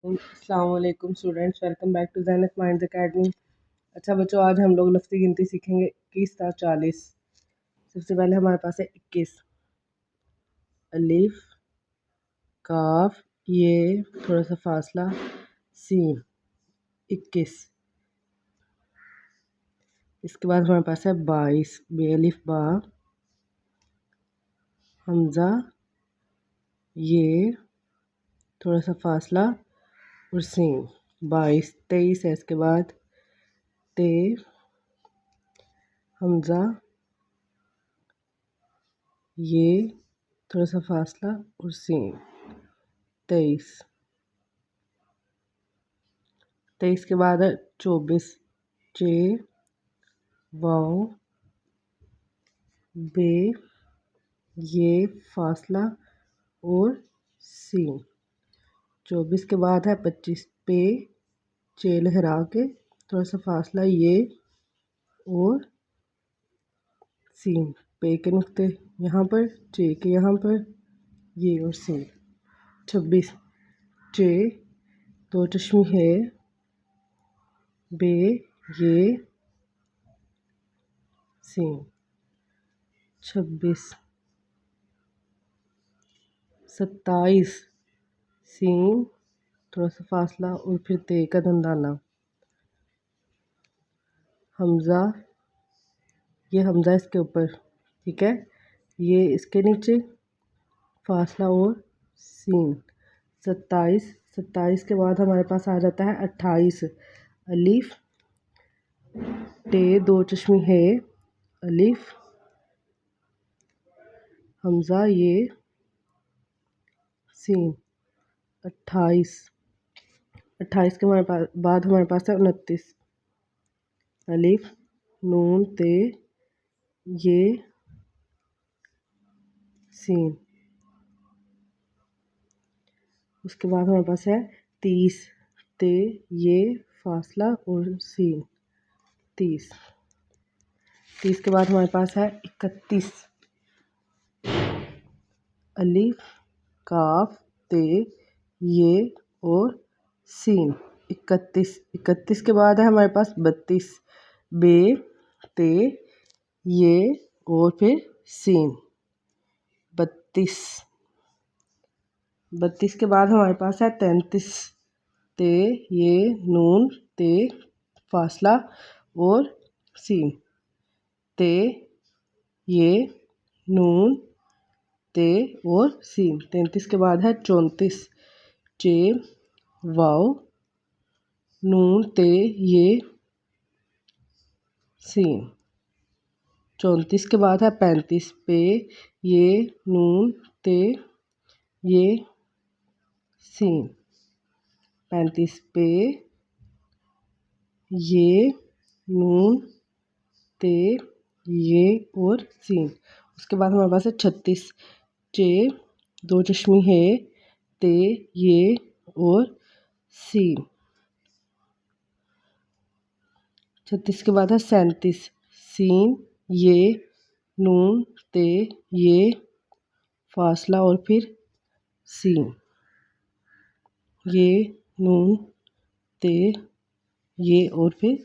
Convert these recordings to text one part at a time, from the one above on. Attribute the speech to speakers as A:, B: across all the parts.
A: अस्सलामुअलैकुम students, welcome back to Zainab Minds Academy. अच्छा बच्चों, आज हम लोग लफ्ज़ी गिनती सीखेंगे 21 था 40। सबसे पहले हमारे पास है 21। अलिफ, काफ, ये थोड़ा सा फासला, सीन, 21। इसके बाद हमारे पास है 22। बेअलिफ बा, हमज़ा, ये थोड़ा सा फासला और सीन, 22। 23 है इसके बाद, ते, हमज़ा, ये थोड़ा सा फासला और सीन, 23। 23 के बाद है 24। चे, वाओ, बे, ये फासला और सीन। 24 के बाद है 25। पे, चे लहरा के थोड़ा सा फासला, ये और सीन। पे के नुक्ते यहाँ पर, चे के यहाँ पर, ये और सीन। 26। चे, दो चश्मी है, बे, ये, सीन। 26। 27। सीन, थोड़ा सा फासला और फिर ते का दंदाना। हमज़ा, ये हमज़ा इसके ऊपर, ठीक है, ये इसके नीचे फासला और सीन। 27। 27 के बाद हमारे पास आ जाता है 28। अलिफ, टे, दो चश्मी है, अलिफ, हमज़ा, ये, सीन। 28। 28 के बाद हमारे पास है 29। अलिफ, नून, ते, ये, सीन। उसके बाद हमारे पास है 30। ते, ये, फासला और सीन, 30। 30 के बाद हमारे पास है 31। अलिफ, काफ, ते, ये और सीन, 31। 31 के बाद है हमारे पास 32। बे, ते, ये और फिर सीन, 32। 32 के बाद हमारे पास है 33। ते, ये, नून, ते, फासला और सीन, ते, ये, नून, ते और सीन। 33 के बाद है 34। चे, वाओ, नून, ते, ये, सीन। 34 के बाद है 35। पे, ये, नून, ते, ये, सीन। 35। पे, ये, नून, ते, ये और सीन। उसके बाद हमारे पास है 36। चे, दो चश्मी है, ते, ये और सीन। 36 के बाद है 37। सीन, ये, नून, ते, ये, फासला और फिर सीन, ये, नून, ते, ये और फिर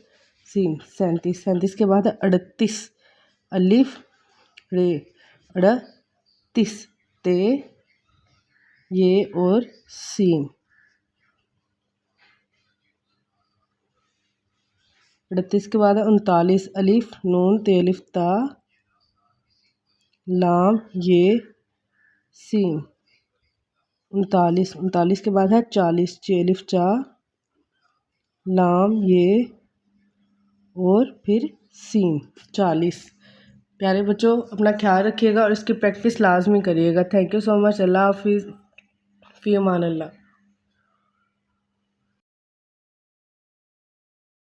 A: सीन। 37। 37 के बाद है 38। अलिफ, रे, 38। ते, ये और सीन। 38 के बाद है 39। अलिफ, नून, ते, अलिफ, ता, लाम, ये, सीन। 39। 39 के बाद है 40। चे, अलिफ, चा, लाम, ये और फिर सीन, 40। प्यारे बच्चों, अपना ख्याल रखिएगा और इसकी प्रैक्टिस लाजमी करिएगा। Thank you so much. अल्लाह हाफिज़, फ़ी अमान अल्लाह।